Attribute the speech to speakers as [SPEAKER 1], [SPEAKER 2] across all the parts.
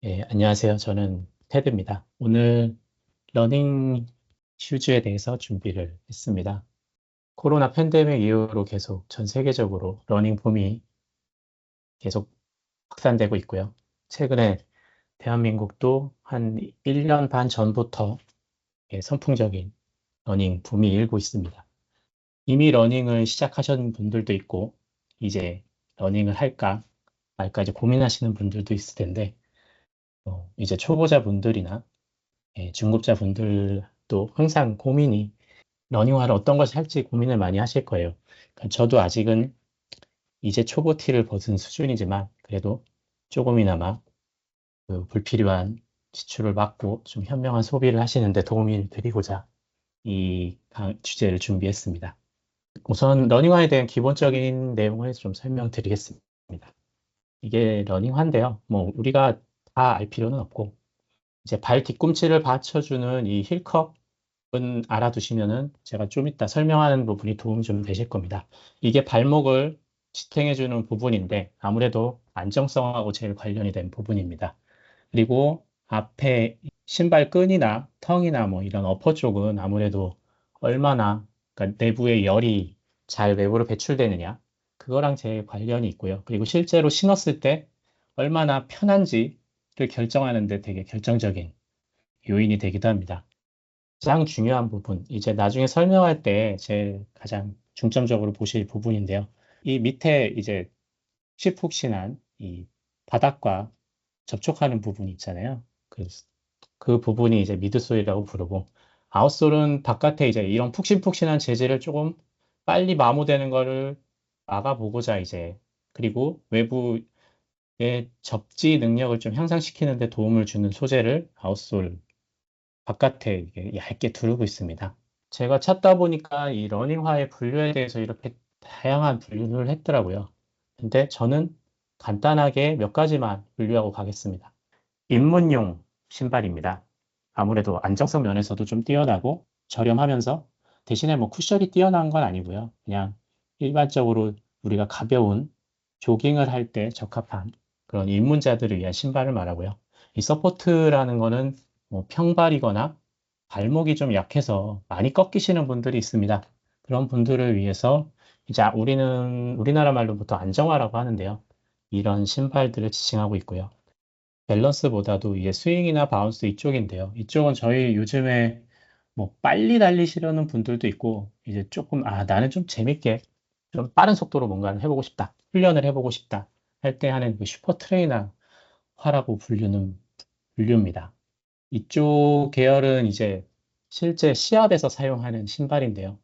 [SPEAKER 1] 예, 안녕하세요. 저는 테드입니다. 오늘 러닝 슈즈에 대해서 준비를 했습니다. 코로나 팬데믹 이후로 계속 전 세계적으로 러닝 붐이 계속 확산되고 있고요. 최근에 대한민국도 한 1년 반 전부터 선풍적인 러닝 붐이 일고 있습니다. 이미 러닝을 시작하신 분들도 있고, 이제 러닝을 할까 말까 이제 고민하시는 분들도 있을 텐데, 이제 초보자분들이나 중급자분들도 항상 고민이 러닝화를 어떤 걸 살지 고민을 많이 하실 거예요. 그러니까 저도 아직은 이제 초보 티를 벗은 수준이지만 그래도 조금이나마 그 불필요한 지출을 막고 좀 현명한 소비를 하시는데 도움을 드리고자 이 주제를 준비했습니다. 우선 러닝화에 대한 기본적인 내용을 좀 설명드리겠습니다. 이게 러닝화인데요. 뭐 우리가 다 알 필요는 없고 이제 발 뒤꿈치를 받쳐주는 이 힐컵은 알아두시면은 제가 좀 이따 설명하는 부분이 도움이 좀 되실 겁니다. 이게 발목을 지탱해주는 부분인데 아무래도 안정성하고 제일 관련이 된 부분입니다. 그리고 앞에 신발 끈이나 텅이나 뭐 이런 어퍼 쪽은 아무래도 얼마나 그러니까 내부의 열이 잘 외부로 배출되느냐 그거랑 제일 관련이 있고요. 그리고 실제로 신었을 때 얼마나 편한지를 결정하는 데 되게 결정적인 요인이 되기도 합니다. 가장 중요한 부분, 이제 나중에 설명할 때 제일 가장 중점적으로 보실 부분인데요. 이 밑에 이제 푹신푹신한 이 바닥과 접촉하는 부분이 있잖아요. 그 부분이 이제 미드솔이라고 부르고, 아웃솔은 바깥에 이제 이런 푹신푹신한 재질을 조금 빨리 마모되는 거를 막아보고자 이제, 그리고 외부의 접지 능력을 좀 향상시키는 데 도움을 주는 소재를 아웃솔 바깥에 이게 얇게 두르고 있습니다. 제가 찾다 보니까 이 러닝화의 분류에 대해서 이렇게 다양한 분류를 했더라고요. 근데 저는 간단하게 몇 가지만 분류하고 가겠습니다. 입문용 신발입니다. 아무래도 안정성 면에서도 좀 뛰어나고 저렴하면서 대신에 뭐 쿠션이 뛰어난 건 아니고요. 그냥 일반적으로 우리가 가벼운 조깅을 할 때 적합한 그런 입문자들을 위한 신발을 말하고요. 이 서포트라는 거는 뭐 평발이거나 발목이 좀 약해서 많이 꺾이시는 분들이 있습니다. 그런 분들을 위해서 이제 우리나라 말로 보통 안정화라고 하는데요. 이런 신발들을 지칭하고 있고요. 밸런스보다도 이게 스윙이나 바운스 이쪽인데요. 이쪽은 저희 요즘에 뭐 빨리 달리시려는 분들도 있고, 이제 조금, 나는 좀 재밌게 좀 빠른 속도로 뭔가를 해보고 싶다. 훈련을 해보고 싶다. 할 때 하는 그 슈퍼 트레이너화라고 분류입니다. 이쪽 계열은 이제 실제 시합에서 사용하는 신발인데요.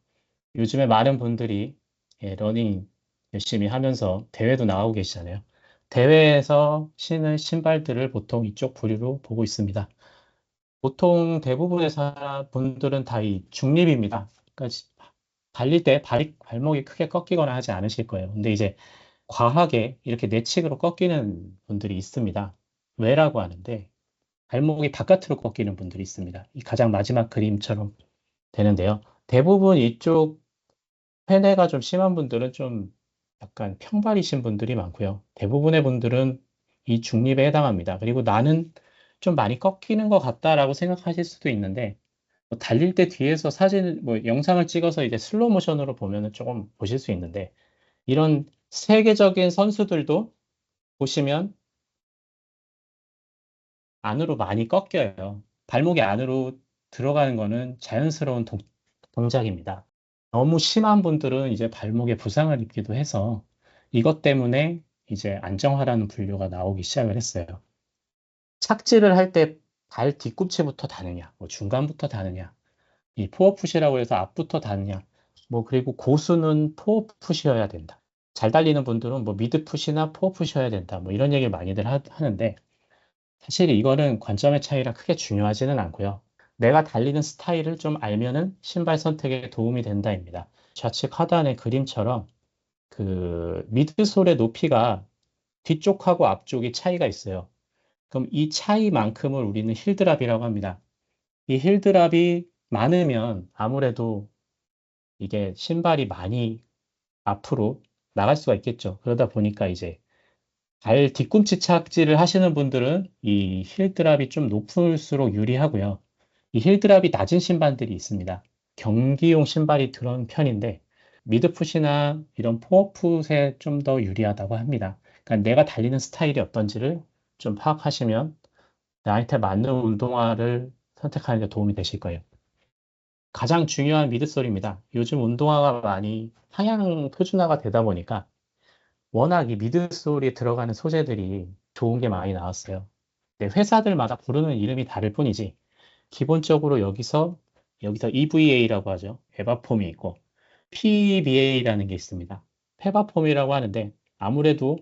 [SPEAKER 1] 요즘에 많은 분들이 러닝 열심히 하면서 대회도 나가고 계시잖아요. 대회에서 신은 신발들을 보통 이쪽 부류로 보고 있습니다. 보통 대부분의 분들은 다 이 중립입니다. 그러니까 달릴 때 발목이 크게 꺾이거나 하지 않으실 거예요. 근데 이제 과하게 이렇게 내측으로 꺾이는 분들이 있습니다. 왜라고 하는데 발목이 바깥으로 꺾이는 분들이 있습니다. 이 가장 마지막 그림처럼 되는데요. 대부분 이쪽 폐뇌가 좀 심한 분들은 좀 약간 평발이신 분들이 많고요. 대부분의 분들은 이 중립에 해당합니다. 그리고 나는 좀 많이 꺾이는 것 같다라고 생각하실 수도 있는데, 뭐 달릴 때 뒤에서 뭐 영상을 찍어서 이제 슬로우 모션으로 보면은 조금 보실 수 있는데, 이런 세계적인 선수들도 보시면 안으로 많이 꺾여요. 발목이 안으로 들어가는 거는 자연스러운 동작입니다. 너무 심한 분들은 이제 발목에 부상을 입기도 해서 이것 때문에 이제 안정화라는 분류가 나오기 시작을 했어요. 착지를 할 때 발 뒤꿈치부터 다느냐, 뭐 중간부터 다느냐, 이 포어풋이라고 해서 앞부터 다느냐, 뭐 그리고 고수는 포어풋이어야 된다. 잘 달리는 분들은 뭐 미드풋이나 포어풋이어야 된다. 뭐 이런 얘기를 많이들 하는데 사실 이거는 관점의 차이라 크게 중요하지는 않고요. 내가 달리는 스타일을 좀 알면은 신발 선택에 도움이 된다입니다. 좌측 하단의 그림처럼 그 미드솔의 높이가 뒤쪽하고 앞쪽이 차이가 있어요. 그럼 이 차이만큼을 우리는 힐드랍이라고 합니다. 이 힐드랍이 많으면 아무래도 이게 신발이 많이 앞으로 나갈 수가 있겠죠. 그러다 보니까 이제 발 뒤꿈치 착지를 하시는 분들은 이 힐드랍이 좀 높을수록 유리하고요. 이 힐드랍이 낮은 신발들이 있습니다. 경기용 신발이 그런 편인데 미드풋이나 이런 포어풋에 좀 더 유리하다고 합니다. 그러니까 내가 달리는 스타일이 어떤지를 좀 파악하시면 나한테 맞는 운동화를 선택하는 데 도움이 되실 거예요. 가장 중요한 미드솔입니다. 요즘 운동화가 많이 상향 표준화가 되다 보니까 워낙 이 미드솔에 들어가는 소재들이 좋은 게 많이 나왔어요. 근데 회사들마다 부르는 이름이 다를 뿐이지 기본적으로 여기서 EVA라고 하죠. 에바폼이 있고 PBA라는 게 있습니다. 페바폼이라고 하는데 아무래도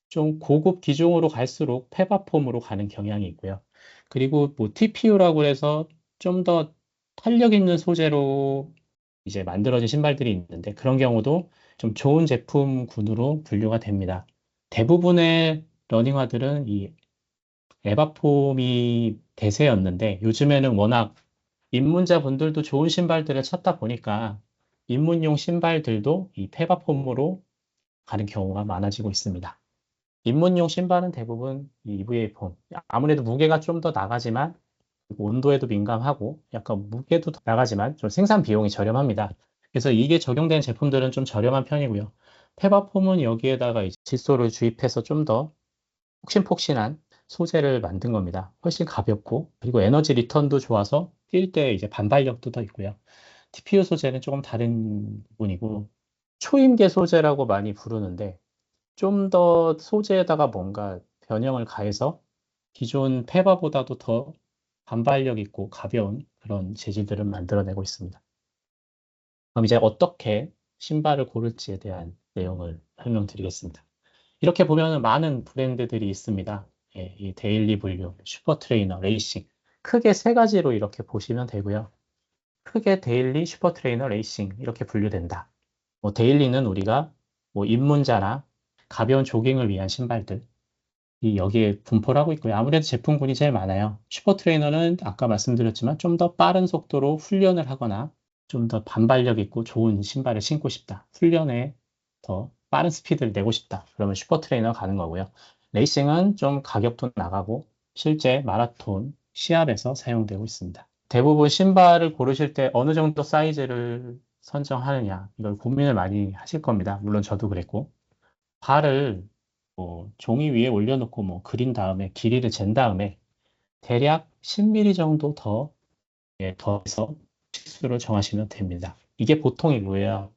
[SPEAKER 1] 좀 고급 기종으로 갈수록 페바폼으로 가는 경향이 있고요. 그리고 뭐 TPU라고 해서 좀 더 탄력 있는 소재로 이제 만들어진 신발들이 있는데 그런 경우도 좀 좋은 제품군으로 분류가 됩니다. 대부분의 러닝화들은 이 에바폼이 대세였는데 요즘에는 워낙 입문자분들도 좋은 신발들을 찾다 보니까 입문용 신발들도 이 페바폼으로 가는 경우가 많아지고 있습니다. 입문용 신발은 대부분 이 EVA 폼. 아무래도 무게가 좀 더 나가지만 온도에도 민감하고 약간 무게도 더 나가지만 좀 생산 비용이 저렴합니다. 그래서 이게 적용된 제품들은 좀 저렴한 편이고요. 페바폼은 여기에다가 이제 질소를 주입해서 좀 더 폭신폭신한 소재를 만든 겁니다. 훨씬 가볍고 그리고 에너지 리턴도 좋아서 뛸 때 이제 반발력도 더 있고요. TPU 소재는 조금 다른 부분이고 초임계 소재라고 많이 부르는데 좀 더 소재에다가 뭔가 변형을 가해서 기존 페바보다도 더 반발력 있고 가벼운 그런 재질들을 만들어내고 있습니다. 그럼 이제 어떻게 신발을 고를지에 대한 내용을 설명드리겠습니다. 이렇게 보면 많은 브랜드들이 있습니다. 예, 이 데일리 분류, 슈퍼 트레이너, 레이싱. 크게 세 가지로 이렇게 보시면 되고요. 크게 데일리, 슈퍼 트레이너, 레이싱 이렇게 분류된다. 뭐 데일리는 우리가 뭐 입문자나 가벼운 조깅을 위한 신발들 이 여기에 분포를 하고 있고요. 아무래도 제품군이 제일 많아요. 슈퍼 트레이너는 아까 말씀드렸지만 좀 더 빠른 속도로 훈련을 하거나 좀 더 반발력 있고 좋은 신발을 신고 싶다. 훈련에 더 빠른 스피드를 내고 싶다. 그러면 슈퍼 트레이너 가는 거고요. 레이싱은 좀 가격도 나가고 실제 마라톤 시합에서 사용되고 있습니다. 대부분 신발을 고르실 때 어느 정도 사이즈를 선정하느냐 이걸 고민을 많이 하실 겁니다. 물론 저도 그랬고 발을 뭐 종이 위에 올려놓고 뭐 그린 다음에 길이를 잰 다음에 대략 10mm 정도 더 더해서 치수를 정하시면 됩니다. 이게 보통이고요.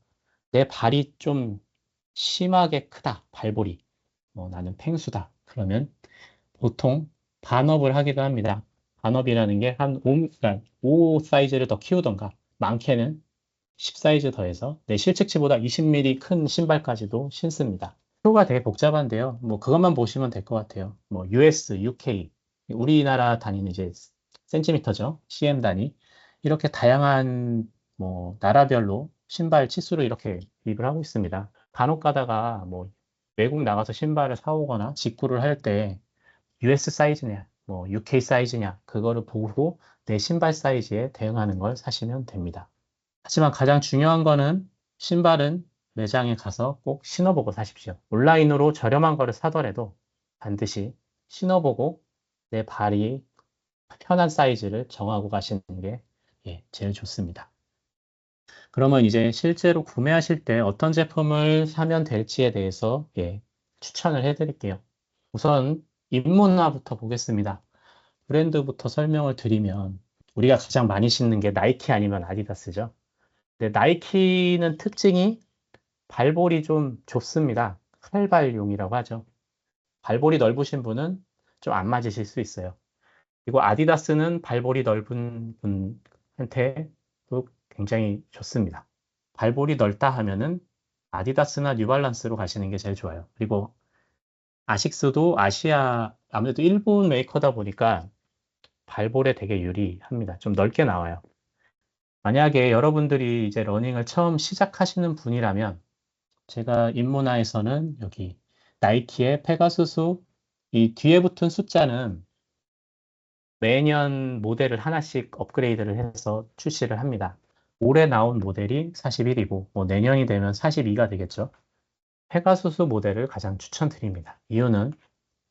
[SPEAKER 1] 내 발이 좀 심하게 크다, 발볼이. 나는 팽수다. 그러면 보통 반업을 하기도 합니다. 반업이라는 게 한 5, 그러니까 5 사이즈를 더 키우던가 많게는 10 사이즈 더해서 내 실측치보다 20mm 큰 신발까지도 신습니다. 표가 되게 복잡한데요. 뭐 그것만 보시면 될 것 같아요. 뭐 US, UK, 우리나라 단위는 이제 센티미터죠. cm 단위. 이렇게 다양한 뭐 나라별로 신발 치수를 이렇게 구입을 하고 있습니다. 간혹 가다가 뭐 외국 나가서 신발을 사오거나 직구를 할 때 US 사이즈냐, 뭐 UK 사이즈냐, 그거를 보고 내 신발 사이즈에 대응하는 걸 사시면 됩니다. 하지만 가장 중요한 거는 신발은 매장에 가서 꼭 신어보고 사십시오. 온라인으로 저렴한 거를 사더라도 반드시 신어보고 내 발이 편한 사이즈를 정하고 가시는 게 제일 좋습니다. 그러면 이제 실제로 구매하실 때 어떤 제품을 사면 될지에 대해서 추천을 해드릴게요. 우선 입문화부터 보겠습니다. 브랜드부터 설명을 드리면 우리가 가장 많이 신는 게 나이키 아니면 아디다스죠. 근데 나이키는 특징이 발볼이 좀 좁습니다. 칼발용이라고 하죠. 발볼이 넓으신 분은 좀 안 맞으실 수 있어요. 그리고 아디다스는 발볼이 넓은 분한테도 굉장히 좋습니다. 발볼이 넓다 하면은 아디다스나 뉴발란스로 가시는 게 제일 좋아요. 그리고 아식스도 아무래도 일본 메이커다 보니까 발볼에 되게 유리합니다. 좀 넓게 나와요. 만약에 여러분들이 이제 러닝을 처음 시작하시는 분이라면 제가 입문화에서는 여기 나이키의 페가수스 이 뒤에 붙은 숫자는 매년 모델을 하나씩 업그레이드를 해서 출시를 합니다. 올해 나온 모델이 41이고 뭐 내년이 되면 42가 되겠죠. 페가수스 모델을 가장 추천드립니다. 이유는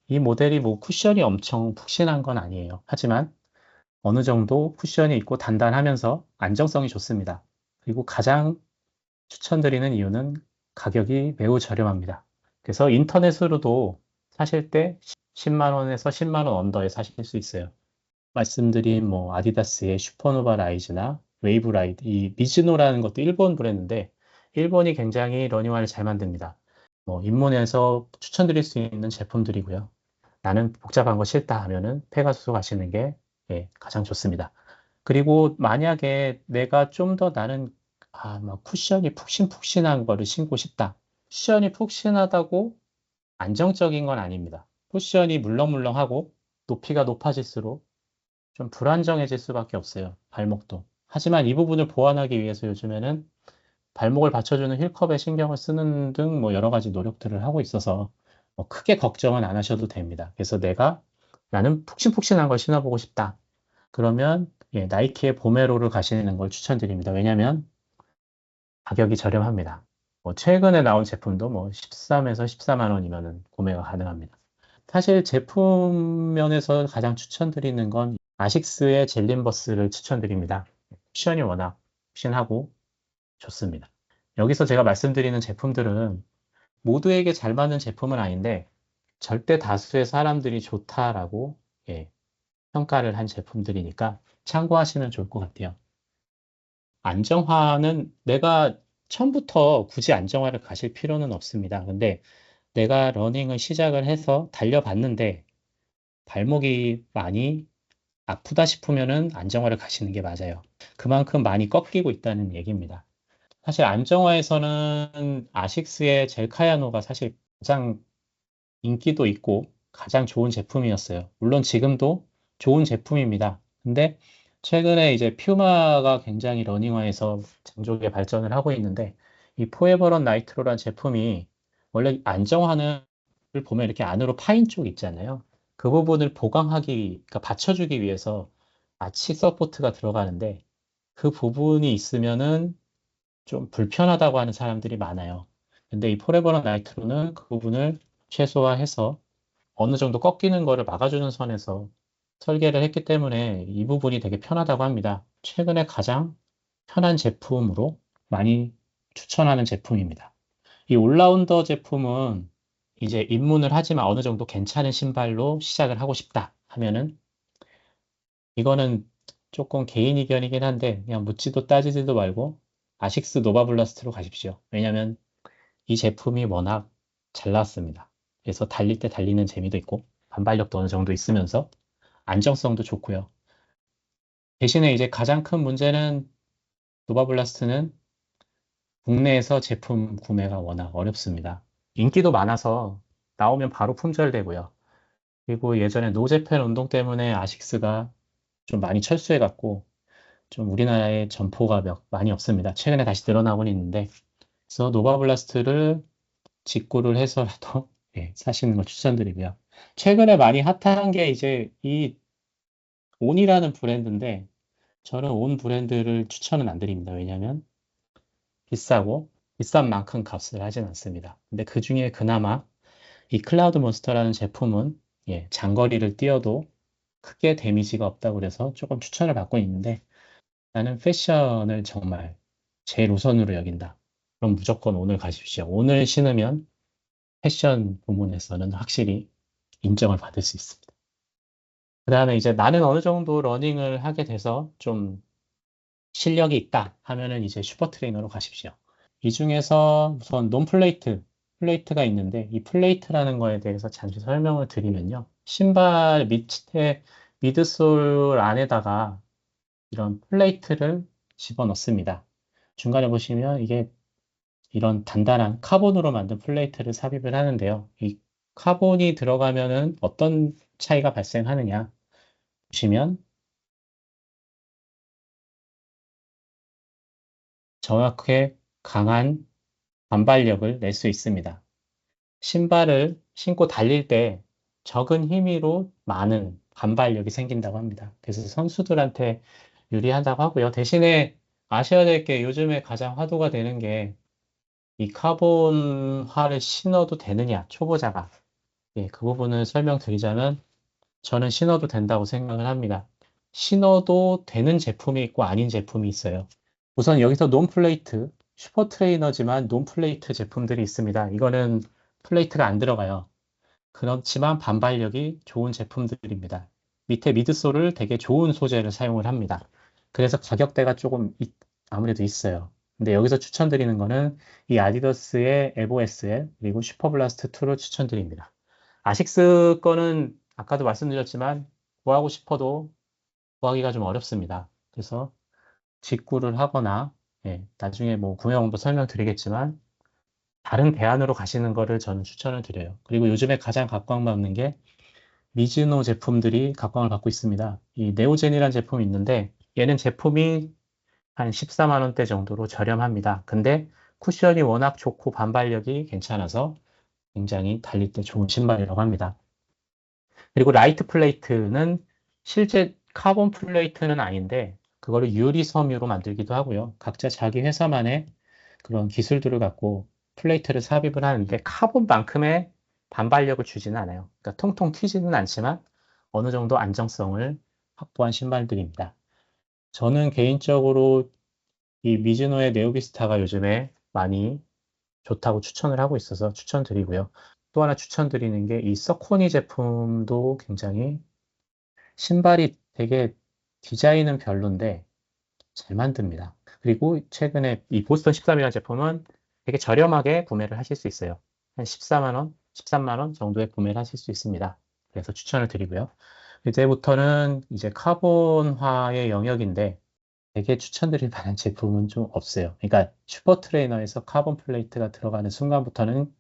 [SPEAKER 1] 이 모델이 뭐 쿠션이 엄청 푹신한 건 아니에요. 하지만 어느 정도 쿠션이 있고 단단하면서 안정성이 좋습니다. 그리고 가장 추천드리는 이유는 가격이 매우 저렴합니다. 그래서 인터넷으로도 사실 때 10만 원에서 10만 원 언더에 사실 수 있어요. 말씀드린 뭐 아디다스의 슈퍼노바 라이즈나 웨이브 라이드, 이 미즈노라는 것도 일본 브랜드인데 일본이 굉장히 러닝화를 잘 만듭니다. 뭐 입문해서 추천드릴 수 있는 제품들이고요. 나는 복잡한 거 싫다 하면은 페가수스 가시는 게 예, 가장 좋습니다. 그리고 만약에 내가 좀 더 나는 막 쿠션이 푹신푹신한 거를 신고 싶다. 쿠션이 푹신하다고 안정적인 건 아닙니다. 쿠션이 물렁물렁하고 높이가 높아질수록 좀 불안정해질 수밖에 없어요. 발목도. 하지만 이 부분을 보완하기 위해서 요즘에는 발목을 받쳐주는 힐컵에 신경을 쓰는 등 뭐 여러 가지 노력들을 하고 있어서 뭐 크게 걱정은 안 하셔도 됩니다. 그래서 나는 푹신푹신한 걸 신어보고 싶다. 그러면 예, 나이키의 보메로를 가시는 걸 추천드립니다. 왜냐하면 가격이 저렴합니다. 뭐 최근에 나온 제품도 뭐 13에서 14만 원이면 구매가 가능합니다. 사실 제품 면에서 가장 추천드리는 건 아식스의 젤린버스를 추천드립니다. 쿠션이 워낙 푹신하고 좋습니다. 여기서 제가 말씀드리는 제품들은 모두에게 잘 맞는 제품은 아닌데 절대 다수의 사람들이 좋다라고 예, 평가를 한 제품들이니까 참고하시면 좋을 것 같아요. 안정화는 내가 처음부터 굳이 안정화를 가실 필요는 없습니다. 근데 내가 러닝을 시작을 해서 달려봤는데 발목이 많이 아프다 싶으면은 안정화를 가시는 게 맞아요. 그만큼 많이 꺾이고 있다는 얘기입니다. 사실 안정화에서는 아식스의 젤카야노가 사실 가장 인기도 있고 가장 좋은 제품이었어요. 물론 지금도 좋은 제품입니다. 근데 최근에 이제 퓨마가 굉장히 러닝화에서 장족의 발전을 하고 있는데 이 포에버런 나이트로란 제품이 원래 안정화는 보면 이렇게 안으로 파인 쪽 있잖아요. 그 부분을 그러니까 받쳐주기 위해서 아치 서포트가 들어가는데 그 부분이 있으면은 좀 불편하다고 하는 사람들이 많아요. 근데 이 포레버런 나이트로는 그 부분을 최소화해서 어느 정도 꺾이는 거를 막아주는 선에서 설계를 했기 때문에 이 부분이 되게 편하다고 합니다. 최근에 가장 편한 제품으로 많이 추천하는 제품입니다. 이 올라운더 제품은 이제 입문을 하지만 어느 정도 괜찮은 신발로 시작을 하고 싶다 하면은 이거는 조금 개인 의견이긴 한데 그냥 묻지도 따지지도 말고 아식스 노바블라스트로 가십시오. 왜냐하면 이 제품이 워낙 잘 나왔습니다. 그래서 달릴 때 달리는 재미도 있고 반발력도 어느 정도 있으면서 안정성도 좋고요. 대신에 이제 가장 큰 문제는 노바블라스트는 국내에서 제품 구매가 워낙 어렵습니다. 인기도 많아서 나오면 바로 품절되고요. 그리고 예전에 노제팬 운동 때문에 아식스가 좀 많이 철수해갖고 좀 우리나라에 점포가 많이 없습니다. 최근에 다시 늘어나고는 있는데 그래서 노바블라스트를 직구를 해서라도 예, 사시는 걸 추천드리고요. 최근에 많이 핫한 게 이제 이 온이라는 브랜드인데 저는 온 브랜드를 추천은 안 드립니다. 왜냐하면 비싸고 비싼 만큼 값을 하진 않습니다. 근데 그 중에 그나마 이 클라우드 몬스터라는 제품은 예, 장거리를 뛰어도 크게 데미지가 없다고 그래서 조금 추천을 받고 있는데 나는 패션을 정말 제일 우선으로 여긴다. 그럼 무조건 오늘 가십시오. 오늘 신으면 패션 부문에서는 확실히 인정을 받을 수 있습니다. 그 다음에 이제 나는 어느 정도 러닝을 하게 돼서 좀 실력이 있다 하면은 이제 슈퍼 트레이너로 가십시오. 이 중에서 우선 플레이트가 있는데 이 플레이트라는 거에 대해서 잠시 설명을 드리면요. 신발 밑에 미드솔 안에다가 이런 플레이트를 집어넣습니다. 중간에 보시면 이게 이런 단단한 카본으로 만든 플레이트를 삽입을 하는데요. 이 카본이 들어가면은 어떤 차이가 발생하느냐 보시면 정확하게 강한 반발력을 낼 수 있습니다. 신발을 신고 달릴 때 적은 힘으로 많은 반발력이 생긴다고 합니다. 그래서 선수들한테 유리하다고 하고요. 대신에 아셔야 될 게 요즘에 가장 화두가 되는 게 이 카본화를 신어도 되느냐, 초보자가. 예, 그 부분을 설명드리자면 저는 신어도 된다고 생각을 합니다. 신어도 되는 제품이 있고 아닌 제품이 있어요. 우선 여기서 논플레이트, 슈퍼 트레이너지만 논플레이트 제품들이 있습니다. 이거는 플레이트가 안 들어가요. 그렇지만 반발력이 좋은 제품들입니다. 밑에 미드솔을 되게 좋은 소재를 사용을 합니다. 그래서 가격대가 조금 아무래도 있어요. 근데 여기서 추천드리는 거는 이 아디더스의 에보 SL 그리고 슈퍼블라스트 2를 추천드립니다. 아식스 거는 아까도 말씀드렸지만 구하고 싶어도 구하기가 좀 어렵습니다. 그래서 직구를 하거나 나중에 뭐 구매방법 설명드리겠지만 다른 대안으로 가시는 거를 저는 추천을 드려요. 그리고 요즘에 가장 각광받는 게 미즈노 제품들이 각광을 받고 있습니다. 이 네오젠이라는 제품이 있는데 얘는 제품이 한 14만 원대 정도로 저렴합니다. 근데 쿠션이 워낙 좋고 반발력이 괜찮아서 굉장히 달릴 때 좋은 신발이라고 합니다. 그리고 라이트 플레이트는 실제 카본 플레이트는 아닌데 그거를 유리 섬유로 만들기도 하고요. 각자 자기 회사만의 그런 기술들을 갖고 플레이트를 삽입을 하는데 카본만큼의 반발력을 주지는 않아요. 그러니까 통통 튀지는 않지만 어느 정도 안정성을 확보한 신발들입니다. 저는 개인적으로 이 미즈노의 네오비스타가 요즘에 많이 좋다고 추천을 하고 있어서 추천드리고요. 또 하나 추천드리는 게 이 서코니 제품도 굉장히 신발이 되게 디자인은 별론데 잘 만듭니다. 그리고 최근에 이 보스턴 13이라는 제품은 되게 저렴하게 구매를 하실 수 있어요. 한 14만 원, 13만 원 정도에 구매를 하실 수 있습니다. 그래서 추천을 드리고요. 이제부터는 이제 카본화의 영역인데 되게 추천드릴 만한 제품은 좀 없어요. 그러니까 슈퍼 트레이너에서 카본 플레이트가 들어가는 순간부터는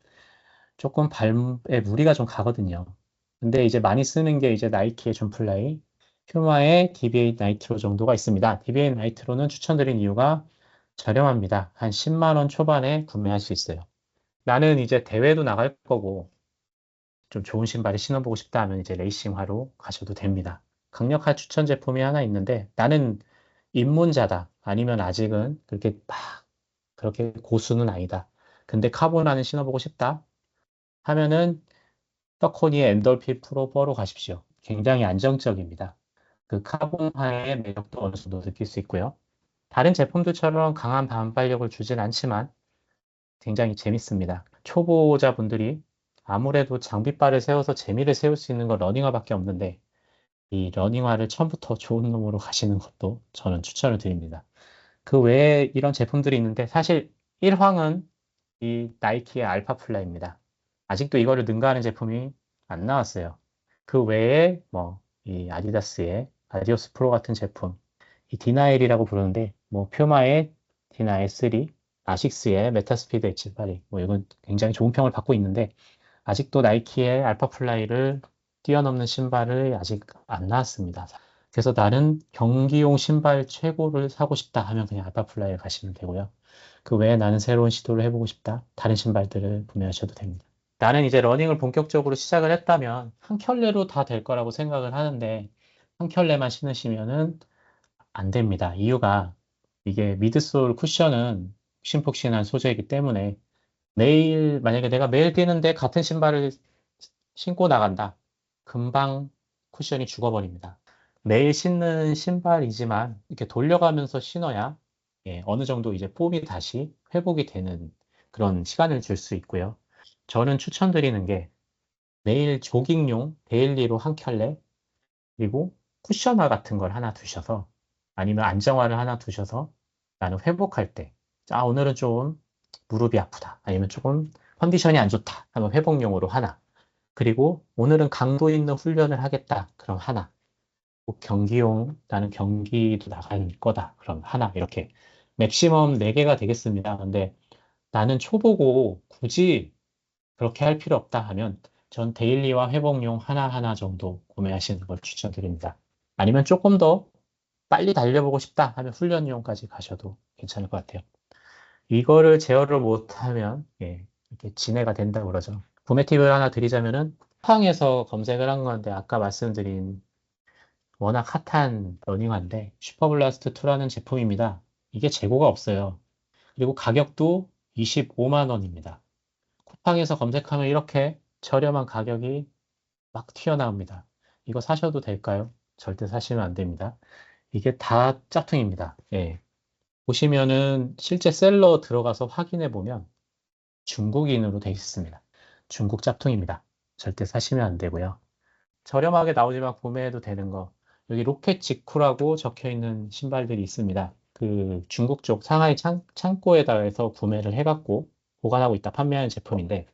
[SPEAKER 1] 조금 발에 무리가 좀 가거든요. 근데 이제 많이 쓰는 게 이제 나이키의 존플라이, 퓨마의 DB8 나이트로 정도가 있습니다. DB8 나이트로는 추천드린 이유가 저렴합니다. 한 10만 원 초반에 구매할 수 있어요. 나는 이제 대회도 나갈 거고 좀 좋은 신발을 신어보고 싶다 하면 이제 레이싱화로 가셔도 됩니다. 강력한 추천 제품이 하나 있는데 나는 입문자다. 아니면 아직은 그렇게 막 그렇게 고수는 아니다. 근데 카보나는 신어보고 싶다 하면은 서코니의 엔돌피 프로4로 가십시오. 굉장히 안정적입니다. 그 카본화의 매력도 어느 정도 느낄 수 있고요. 다른 제품들처럼 강한 반발력을 주진 않지만 굉장히 재밌습니다. 초보자분들이 아무래도 장비바를 세워서 재미를 세울 수 있는 건 러닝화밖에 없는데 이 러닝화를 처음부터 좋은 놈으로 가시는 것도 저는 추천을 드립니다. 그 외에 이런 제품들이 있는데 사실 1황은 이 나이키의 알파플라입니다. 아직도 이거를 능가하는 제품이 안 나왔어요. 그 외에 뭐 이 아디다스의 아디오스 프로 같은 제품, 이 디나엘이라고 부르는데 뭐 퓨마의 디나엘 3, 아식스의 메타스피드 H82, 뭐 이건 굉장히 좋은 평을 받고 있는데 아직도 나이키의 알파플라이를 뛰어넘는 신발을 아직 안 나왔습니다. 그래서 나는 경기용 신발 최고를 사고 싶다 하면 그냥 알파플라이에 가시면 되고요. 그 외에 나는 새로운 시도를 해보고 싶다. 다른 신발들을 구매하셔도 됩니다. 나는 이제 러닝을 본격적으로 시작을 했다면 한 켤레로 다 될 거라고 생각을 하는데 한 켤레만 신으시면은 안 됩니다. 이유가 이게 미드솔 쿠션은 푹신푹신한 소재이기 때문에 매일 만약에 내가 매일 뛰는데 같은 신발을 신고 나간다. 금방 쿠션이 죽어버립니다. 매일 신는 신발이지만 이렇게 돌려가면서 신어야 어느 정도 이제 폼이 다시 회복이 되는 그런 시간을 줄 수 있고요. 저는 추천드리는 게 매일 조깅용 데일리로 한 켤레 그리고 쿠셔너 같은 걸 하나 두셔서 아니면 안정화를 하나 두셔서 나는 회복할 때 오늘은 좀 무릎이 아프다 아니면 조금 컨디션이 안 좋다 하면 회복용으로 하나 그리고 오늘은 강도 있는 훈련을 하겠다 그럼 하나 꼭 경기용 나는 경기도 나갈 거다 그럼 하나 이렇게 맥시멈 4개가 되겠습니다. 근데 나는 초보고 굳이 그렇게 할 필요 없다 하면 전 데일리와 회복용 하나하나 정도 구매하시는 걸 추천드립니다. 아니면 조금 더 빨리 달려보고 싶다 하면 훈련용까지 가셔도 괜찮을 것 같아요. 이거를 제어를 못하면 이렇게 진해가 된다고 그러죠. 구매 팁을 하나 드리자면은 쿠팡에서 검색을 한 건데 아까 말씀드린 워낙 핫한 러닝화인데 슈퍼블라스트 2라는 제품입니다. 이게 재고가 없어요. 그리고 가격도 25만 원입니다. 쿠팡에서 검색하면 이렇게 저렴한 가격이 막 튀어나옵니다. 이거 사셔도 될까요? 절대 사시면 안 됩니다. 이게 다 짝퉁입니다. 예. 보시면은 실제 셀러 들어가서 확인해 보면 중국인으로 되어 있습니다. 중국 짝퉁입니다. 절대 사시면 안 되고요. 저렴하게 나오지만 구매해도 되는 거. 여기 로켓 직후라고 적혀 있는 신발들이 있습니다. 그 중국 쪽 상하이 창고에다 해서 구매를 해갖고 보관하고 있다 판매하는 제품인데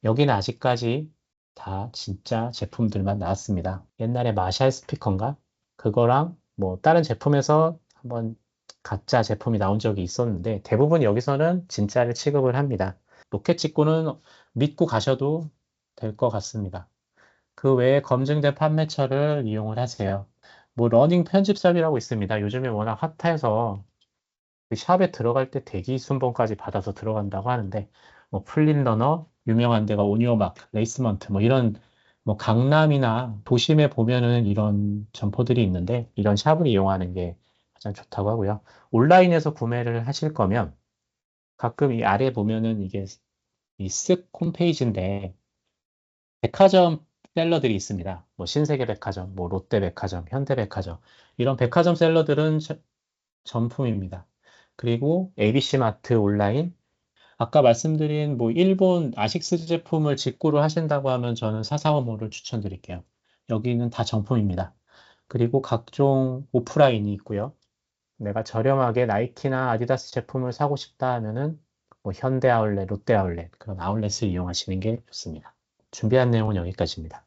[SPEAKER 1] 여기는 아직까지 다 진짜 제품들만 나왔습니다. 옛날에 마샬 스피커인가? 그거랑 뭐 다른 제품에서 한번 가짜 제품이 나온 적이 있었는데 대부분 여기서는 진짜를 취급을 합니다. 로켓 직구는 믿고 가셔도 될 것 같습니다. 그 외에 검증된 판매처를 이용을 하세요. 뭐 러닝 편집샵이라고 있습니다. 요즘에 워낙 핫해서 그 샵에 들어갈 때 대기 순번까지 받아서 들어간다고 하는데 뭐 플린러너 유명한 데가 오니오마크, 레이스먼트 뭐 이런 뭐 강남이나 도심에 보면은 이런 점포들이 있는데 이런 샵을 이용하는 게 가장 좋다고 하고요. 온라인에서 구매를 하실 거면 가끔 이 아래 보면은 이게 이 쓱 홈페이지인데 백화점 셀러들이 있습니다. 뭐 신세계백화점, 뭐 롯데백화점, 현대백화점 이런 백화점 셀러들은 정품입니다. 그리고 ABC마트 온라인 아까 말씀드린 뭐 일본 아식스 제품을 직구로 하신다고 하면 저는 사사오모를 추천드릴게요. 여기는 다 정품입니다. 그리고 각종 오프라인이 있고요. 내가 저렴하게 나이키나 아디다스 제품을 사고 싶다 하면은 뭐 현대 아울렛, 롯데 아울렛 그런 아울렛을 이용하시는 게 좋습니다. 준비한 내용은 여기까지입니다.